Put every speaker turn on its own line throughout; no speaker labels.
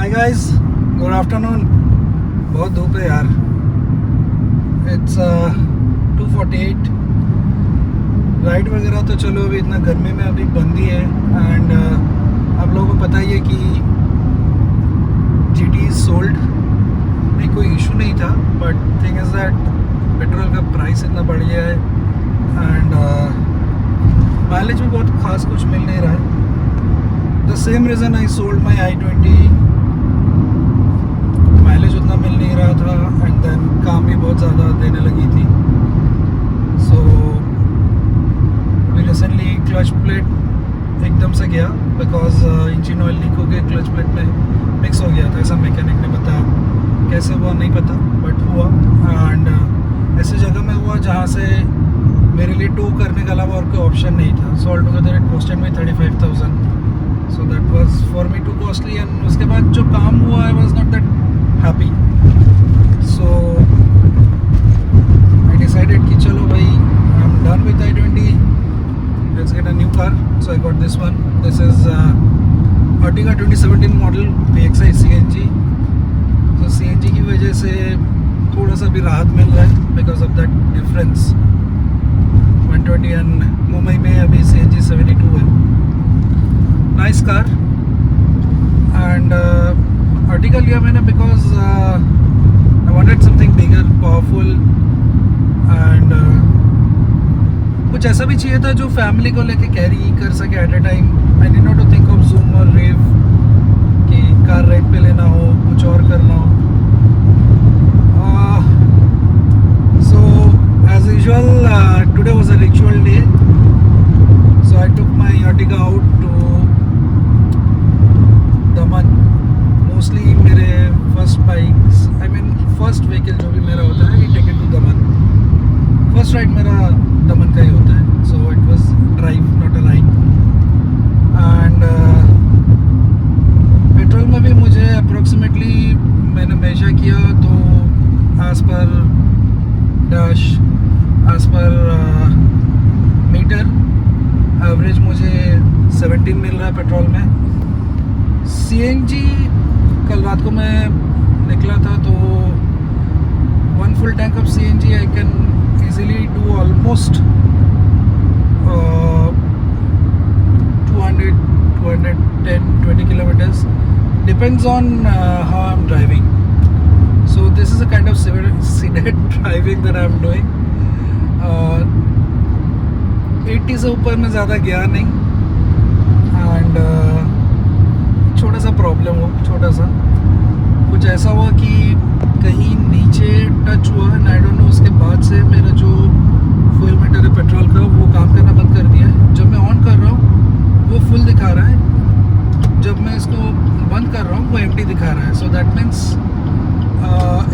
Hi guys, good afternoon. बहुत धूप है यार। इट्स 2:48। राइड वगैरह तो चलो अभी इतना गर्मी में अभी बंद ही है। एंड आप लोगों को पता ही है कि GT इज सोल्ड। नहीं, कोई इशू नहीं था, but thing is that petrol का प्राइस इतना बढ़ गया है एंड माइलेज भी बहुत खास कुछ मिल नहीं रहा है। The same reason I sold my i20। Mileage उतना मिल नहीं रहा था एंड देन काम भी बहुत ज़्यादा देने लगी थी। सो अभी रिसेंटली क्लच प्लेट एकदम से गया बिकॉज इंजन ऑयल लीक हो गया, क्लच प्लेट में मिक्स हो गया था, ऐसा मैकेनिक ने बताया। कैसे हुआ नहीं पता, बट हुआ। एंड ऐसी जगह में हुआ जहाँ से मेरे लिए टो करने के अलावा और कोई ऑप्शन नहीं था। So all together it costed me 35,000। So that was for me to costly. And उसके बाद जो काम हुआ I was not that happy. So I decided कि चलो भाई, I'm done with i20, let's get a new car. So I got this one. This is Ertiga 2017 model PXI CNG. So CNG की वजह से थोड़ा सा भी राहत मिल रहा है because of that difference 120 and Mumbai में अभी CNG 72 है। Nice car and Ertiga लिया मैंने because I wanted something bigger, powerful and कुछ ऐसा भी चाहिए था जो फैमिली को लेके कैरी कर सके at a time. I did not to think of zoom और रेव कि कार रेंट पे लेना हो, कुछ और करना हो। So as usual today was a ritual day. So I took my Ertiga out to Daman. Mostly मेरे first bikes, I mean first vehicle जो भी मेरा होता है, take it to Daman. First ride मेरा दमन का ही होता है। So it was drive not a ride. And petrol में भी मुझे अप्रोक्सीमेटली मैंने मेजर किया तो as per dash, as per meter average मुझे 17 मिल रहा है पेट्रोल में। CNG कल रात को मैं निकला था तो 1 full tank of CNG I can easily do almost 200, 210, 20 kilometers. Depends on how I'm driving. So this is a kind of scenic driving that I'm doing. 80 से ऊपर में ज़्यादा गया नहीं एंड छोटा सा प्रॉब्लम हो, छोटा सा कुछ ऐसा हुआ कि कहीं नीचे टच हुआ एंड आई डोंट नो। उसके बाद से मेरा जो फ्यूल मीटर है पेट्रोल का वो काम करना बंद कर दिया है। जब मैं ऑन कर रहा हूँ वो फुल दिखा रहा है, जब मैं इसको बंद कर रहा हूँ वो एम्प्टी दिखा रहा है। सो दैट मीन्स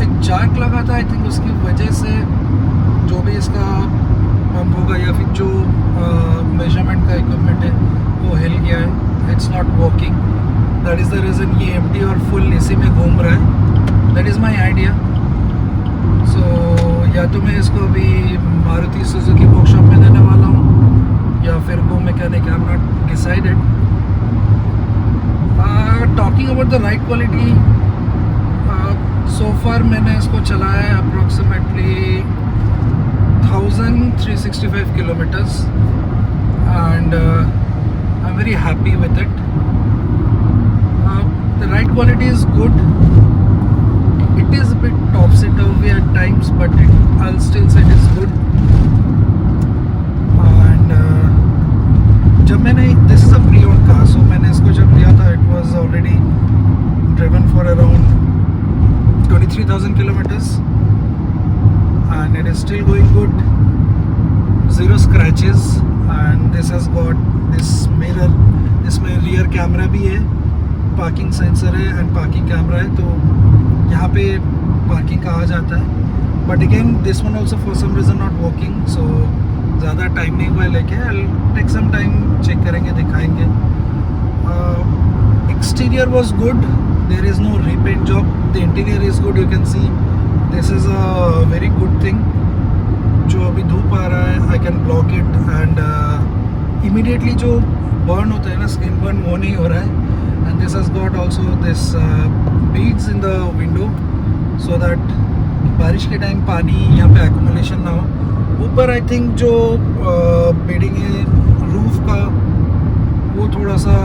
एक जैक लगा था, आई थिंक उसकी वजह से जो भी इसका पंप होगा या फिर जो मेजरमेंट का इक्विपमेंट है वो हिल गया है। It's not working. That is the reason ये एम्प्टी और फुल इसी में घूम रहा है। That is my idea. So या तो मैं इसको अभी मारुति सुजुकी वर्कशॉप में देने वाला हूँ या फिर वो mechanic, I am not decided. Talking about the ride quality, so far मैंने इसको चलाया है approximately 1365 kilometers and I'm very happy with it. The ride quality is good. It is a bit topsy-turvy at times, but I'll still say it is good. And जब मैंने, this is a pre-owned car, so मैंने इसको जब लिया था it was already driven for around 23,000 kilometers and it is still going good. Zero scratches and this has got this mirror. इसमें rear camera भी है, पार्किंग सेंसर है and parking camera है, तो यहाँ पे पार्किंग का आ जाता है। But again this one also for some reason not working. So ज़्यादा टाइम नहीं हुआ है लेके, I take some time, check करेंगे, दिखाएंगे। Exterior was good, there is no repaint job. The interior is good, you can see this is a very good thing. जो अभी धूप आ रहा है I can block it and immediately जो burn होता है ना, स्किन बर्न, वो नहीं हो रहा है। and this has got also this beads in the window so that बारिश के टाइम पानी यहाँ पे एक्यूमुलेशन ना हो। ऊपर आई थिंक जो बेडिंग है रूफ का वो थोड़ा सा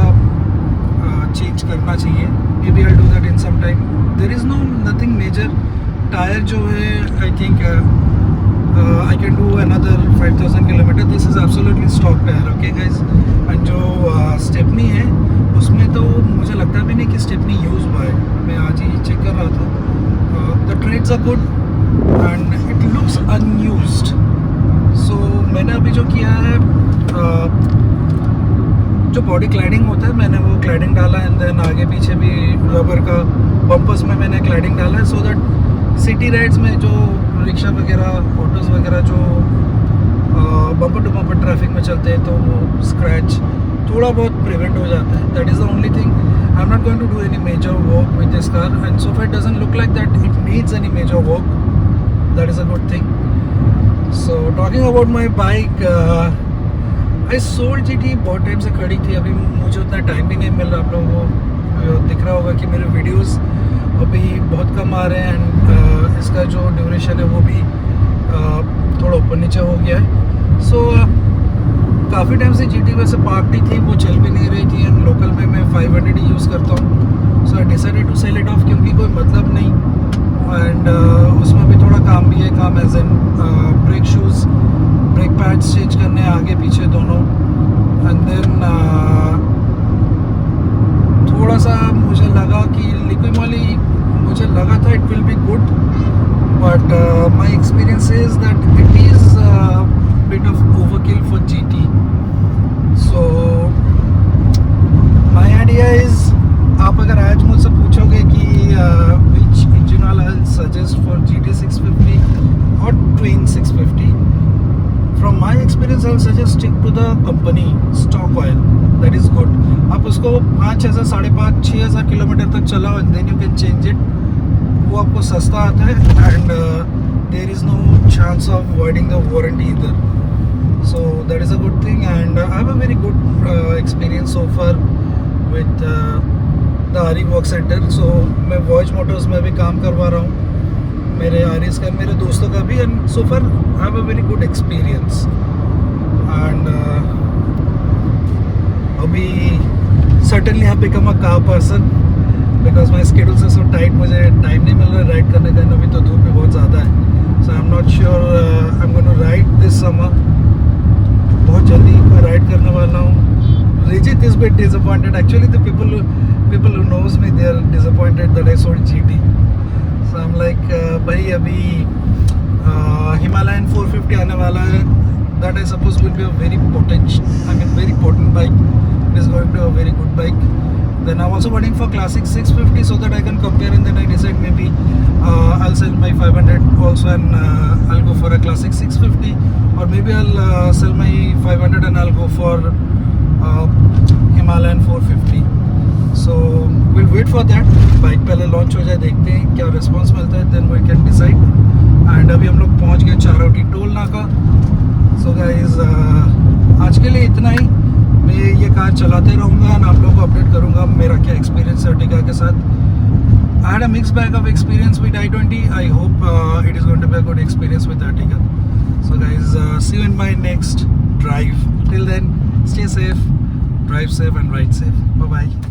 चेंज करना चाहिए। Maybe I do that in some time. There is no nothing major. Tyre जो है I think I can do another 5,000 kilometer. This is absolutely stock tire, okay guys. And जो stepney है उसमें तो मुझे लगता भी नहीं कि स्टेपनी यूज़ हुआ है। मैं आज ही चेक कर रहा था। The treads are good and it looks unused. So मैंने अभी जो किया है जो बॉडी क्लैडिंग होता है मैंने वो क्लैडिंग डाला एंड देन आगे पीछे भी रबर का बम्पर्स में मैंने क्लैडिंग डाला है सो दैट सिटी राइड्स में जो रिक्शा वगैरह ऑटोज़ वगैरह जो बम्पर टू बम्पर ट्रैफिक में चलते हैं तो वो स्क्रैच थोड़ा बहुत प्रिवेंट हो जाता है। That is the only thing. I am not going to do any major work with this car and so far it doesn't look like that it needs any major work. That is a good thing. So talking about my bike, I sold GT बहुत टाइम से खड़ी थी। अभी मुझे उतना time भी नहीं मिल रहा। आप लोगों को दिख रहा होगा कि मेरे वीडियोज़ अभी बहुत कम आ रहे हैं एंड इसका जो ड्यूरेशन है वो भी थोड़ा ऊपर नीचे हो गया है। सो काफ़ी टाइम से जीटी वैसे पार्कड थी, वो चल भी नहीं रही थी एंड लोकल में मैं 500 ही यूज़ करता हूँ। So I decided to sell it off क्योंकि कोई मतलब नहीं एंड उसमें भी थोड़ा काम भी है। काम as an brake shoes, brake pads change करने आगे पीछे दोनों एंड देन थोड़ा सा मुझे लगा कि लिक्विड वाली मुझे लगा था it will be good but my experience is that it is bit of overkill for GT. So my idea is आप अगर आज मुझसे पूछोगे कि which engine oil I suggest for GT 650 और twin 650, from my experience I'll suggest stick to the company stock oil, that is good. आप उसको 5,000 5,500 6,000 kilometre तक चलाओ and then you can change it. वो आपको सस्ता आता है and there is no chance of voiding the warranty either. So that is a good thing and I have a very good experience so far with the RE work center. So मैं Voyage Motors में भी काम करवा रहा हूँ मेरे आरिस का, मेरे दोस्तों का भी and so far I have a very good experience and अभी certainly I become a car person because my schedules are so tight. मुझे टाइम नहीं मिल रहा है राइड करने का। अभी तो धूप भी बहुत ज़्यादा है so I am not sure I am going to ride this summer. बहुत जल्दी मैं राइड करने वाला हूँ। Rijit is bit disappointed actually. The people who knows me they are disappointed that I sold GT. So I'm like भाई अभी Himalayan 450 आने वाला है that I suppose will be a very potent bike. It is going to be a very good bike. Then I'm also waiting for classic 650 so that I can compare and then I decide maybe I'll sell my 500 also and I'll go for a classic 650 or maybe I'll sell my 500 and I'll go for Himalayan 450. So we'll wait for that. Bike पहले launch हो जाए, देखते हैं क्या response मिलता है, then we can decide. And अभी हम लोग पहुंच गए चारोटी टोल नाका। सो गाइस आज के लिए इतना ही। मैं ये कार चलाते रहूँगा एंड आप लोगों को अपडेट करूँगा मेरा क्या एक्सपीरियंस है अर्टिगा के साथ। I had a mix bag of experience with i20. I hope it is going to be a good experience with Ertiga. So guys see you in my next drive. Till then stay safe, drive safe and ride safe. Bye bye.